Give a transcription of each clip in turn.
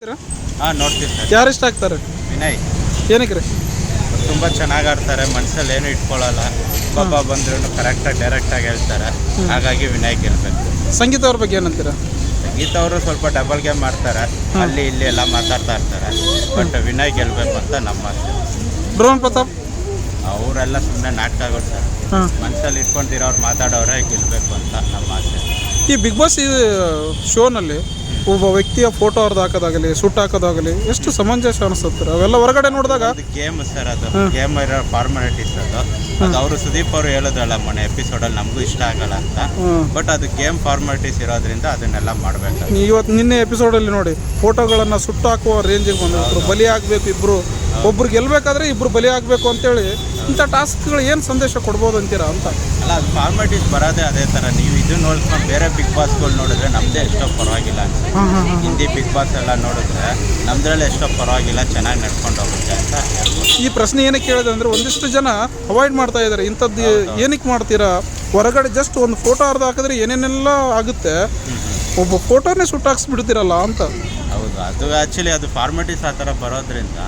ಹಾಂ ನೋಡ್ತೀವಿ ಸರ್. ಯಾರು ಇಷ್ಟ ಆಗ್ತಾರೆ? ವಿನಯ್ ಏನಕ್ಕೆ ರೀ? ತುಂಬ ಚೆನ್ನಾಗಿ ಆಡ್ತಾರೆ, ಮನಸ್ಸಲ್ಲಿ ಏನು ಇಟ್ಕೊಳ್ಳಲ್ಲ. ಪಾಪ ಬಂದ್ರೂ ಕರೆಕ್ಟಾಗಿ ಡೈರೆಕ್ಟಾಗಿ ಹೇಳ್ತಾರೆ, ಹಾಗಾಗಿ ವಿನಯ್ ಗೆಲ್ಬೇಕು. ಸಂಗೀತ ಅವ್ರ ಬಗ್ಗೆ ಏನಂತೀರಾ? ಸಂಗೀತ ಅವರು ಸ್ವಲ್ಪ ಡಬಲ್ ಗೇಮ್ ಮಾಡ್ತಾರೆ, ಅಲ್ಲಿ ಇಲ್ಲಿ ಎಲ್ಲ ಮಾತಾಡ್ತಾ ಇರ್ತಾರೆ. ಬಟ್ ವಿನಯ್ ಗೆಲ್ಬೇಕು ಅಂತ ನಮ್ಮ ಆಸೆ. ಡ್ರೋನ್ ಪ್ರತಾಪ್ ಅವರೆಲ್ಲ ಸುಮ್ಮನೆ ನಾಟಕಗಳು ಸರ್, ಮನಸ್ಸಲ್ಲಿ ಇಟ್ಕೊಂಡಿರೋ ಅವ್ರು ಮಾತಾಡೋರೆ ಗೆಲ್ಬೇಕು ಅಂತ ನಮ್ಮ ಆಸೆ. ಈ ಬಿಗ್ ಬಾಸ್ ಈ ಶೋನಲ್ಲಿ ಒಬ್ಬ ವ್ಯಕ್ತಿಯ ಫೋಟೋ ಅವ್ರದ್ದು ಹಾಕೋದಾಗಲಿ ಸುಟ್ಟು ಹಾಕೋದಾಗಲಿ ಎಷ್ಟು ಸಮಂಜಸ ಅನಿಸುತ್ತೆ? ಅವೆಲ್ಲ ಹೊರಗಡೆ ನೋಡಿದಾಗ ಅದು ಗೇಮ್ ಸರ್, ಅದು ಗೇಮ್ ಇರೋ ಫಾರ್ಮಾಲಿಟೀಸ್ ಅದು ಅವರು ಸುದೀಪ್ ಅವರು ಹೇಳೋದಲ್ಲ ಮೊನ್ನೆ ಎಪಿಸೋಡಲ್ಲಿ, ನಮಗೂ ಇಷ್ಟ ಆಗಲ್ಲ ಅಂತ. ಬಟ್ ಅದು ಗೇಮ್ ಫಾರ್ಮಾಲಿಟೀಸ್ ಇರೋದ್ರಿಂದ ಅದನ್ನೆಲ್ಲ ಮಾಡಬೇಕು. ಇವತ್ತು ನಿನ್ನೆ ಎಪಿಸೋಡಲ್ಲಿ ನೋಡಿ ಫೋಟೋಗಳನ್ನು ಸುಟ್ಟು ಹಾಕುವ ರೇಂಜಿಗೆ ಬಂದಿದ್ರು. ಬಲಿ ಆಗಬೇಕು ಇಬ್ಬರು, ಒಬ್ರು ಗೆಲ್ಲಬೇಕಾದ್ರೆ ಇಬ್ಬರು ಬಲಿ ಆಗಬೇಕು ಅಂತೇಳಿ ಇಂಥ ಟಾಸ್ಕ್ಗಳು ಏನು ಸಂದೇಶ ಕೊಡ್ಬೋದು ಅಂತೀರಾ ಅಂತ? ಅಲ್ಲ, ಅದು ಫಾರ್ಮಾಲಿಟೀಸ್ ಬರೋದೇ ಅದೇ ಥರ. ನೀವು ಇದು ನೋಡ್ಕೊಂಡು ಬೇರೆ ಬಿಗ್ ಬಾಸ್ಗಳು ನೋಡಿದ್ರೆ ನಮ್ಮದೇ ಎಷ್ಟೋ ಪರವಾಗಿಲ್ಲ ಅನ್ಸುತ್ತೆ. ಹಿಂದಿ ಬಿಗ್ ಬಾಸ್ ಎಲ್ಲ ನೋಡಿದ್ರೆ ನಮ್ದ್ರಲ್ಲಿ ಎಷ್ಟೋ ಪರವಾಗಿಲ್ಲ, ಚೆನ್ನಾಗಿ ನಡ್ಕೊಂಡು ಹೋಗುತ್ತೆ ಅಂತ ಹೇಳ್ಬೋದು. ಈ ಪ್ರಶ್ನೆ ಏನಕ್ಕೆ ಕೇಳಿದೆ ಅಂದರೆ, ಒಂದಿಷ್ಟು ಜನ ಅವಾಯ್ಡ್ ಮಾಡ್ತಾ ಇದ್ದಾರೆ. ಇಂಥದ್ದು ಏನಕ್ಕೆ ಮಾಡ್ತೀರಾ? ಹೊರಗಡೆ ಜಸ್ಟ್ ಒಂದು ಫೋಟೋ ಅರ್ಧ ಹಾಕಿದ್ರೆ ಏನೇನೆಲ್ಲ ಆಗುತ್ತೆ, ಒಬ್ಬ ಫೋಟೋನೇ ಸುಟ್ಟಾಕ್ಸ್ಬಿಡ್ತೀರಲ್ಲ ಅಂತ. ಹೌದು, ಅದು ಆ್ಯಕ್ಚುಲಿ ಅದು ಫಾರ್ಮಾಲಿಟೀಸ್ ಆ ಥರ ಬರೋದ್ರಿಂದ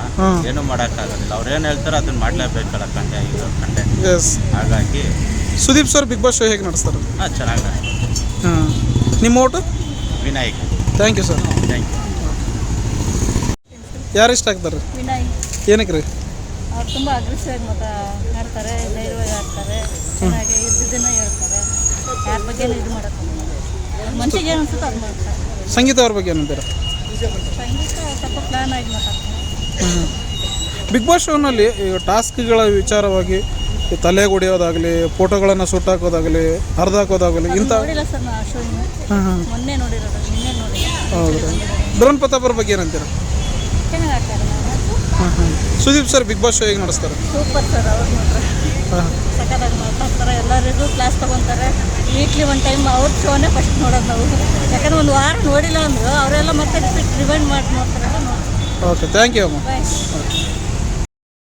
ಏನೂ ಮಾಡೋಕ್ಕಾಗೋದಿಲ್ಲ. ಅವ್ರು ಏನು ಹೇಳ್ತಾರೆ ಅದನ್ನ ಮಾಡಲೇಬೇಕಲ್ಲ, ಕಂಟೆಂಟ್. ಎಸ್, ಹಾಗಾಗಿ Sudeep sir Big Boss show ಹೇಗೆ ನಡೆಸ್ತಾರೆ? ಹಾಂ, ಚೆನ್ನಾಗಿ ನಡೆಸ್ತಾರೆ. ನಿಮ್ಮ vote? Vinayak. Thank you sir. Thank you. ಯಾರು ಇಷ್ಟ ಆಗ್ತಾರೆ? ವಿನಯ್. ಏನಕ್ಕೆ ರೀ? ಅವ್ರು ತುಂಬ ಅಗ್ರೆಸಿವ್ ಆಗಿ ಆಡ್ತಾರೆ, ಧೈರ್ಯವಾಗಿ ಆಡ್ತಾರೆ, ಚೆನ್ನಾಗಿ ಇದ್ದಿದ್ದನ್ನು ಹೇಳ್ತಾರೆ, ಯಾರ ಬಗ್ಗೆ ಇದು ಮಾಡೋಕ್ಕೆ ಮನ್ಸಿಗೆ ಏನು ಅನ್ಸುತ್ತೋ ಅದು ಮಾಡ್ತಾರೆ. ಸಂಗೀತ ಅವ್ರ ಬಗ್ಗೆ ಏನಂತೀರ? ಸಂಗೀತ ಸ್ವಲ್ಪ ಪ್ಲ್ಯಾನ್ ಆಗಿ ಮಾತಾಡ್ತಾರೆ. ಬಿಗ್ ಬಾಸ್ ಶೋನಲ್ಲಿ ಈಗ ಟಾಸ್ಕ್ಗಳ ವಿಚಾರವಾಗಿ ತಲೆ ಹೊಡೆಯೋದಾಗಲಿ, ಫೋಟೋಗಳನ್ನು ಸುಟ್ಟಾಕೋದಾಗಲಿ, ಹರಿದು ಹಾಕೋದಾಗಲಿ ಇಂಥ ನೋಡಿಲ್ಲ ಸರ್, ನಾ ಶೋ ಮೊನ್ನೆ ನೋಡಿರೋದು, ನಿನ್ನೆ ನೋಡಿಲ್ಲ. ಹೌದು. ಡ್ರೋನ್ ಪ್ರತಾಪ್ ಅವ್ರ ಬಗ್ಗೆ ಏನಂತೀರ? ಚೆನ್ನಾಗಿ ಆಡ್ತಾರೆ. Sudeep sir Big Boss show ಹೇಗೆ ನಡೆಸ್ತಾರೆ? ಸೂಪರ್ ಸರ್, ಅವ್ರು ನೋಡ್ರೆ ಸಖತ್ತಾಗಿ ಮಾತಾಡ್ತಾರೆ, ಎಲ್ಲರಿಗೂ ಕ್ಲಾಸ್ ತೊಗೊತಾರೆ. ವೀಕ್ಲಿ ಒನ್ ಟೈಮ್ ಅವ್ರ ಶೋನೇ ಫಸ್ಟ್ ನೋಡೋದು ನಾವು, ಯಾಕಂದ್ರೆ ಒಂದು ವಾರ ನೋಡಿಲ್ಲ ಅಂದರು ಅವರೆಲ್ಲ ಮತ್ತೆ ರಿಪೀಟ್ ರಿವೈಂಡ್ ಮಾಡಿ ನೋಡ್ತಾರೆ. ಓಕೆ, ಥ್ಯಾಂಕ್ ಯು ಅಮ್ಮ. ಬಾಯ್.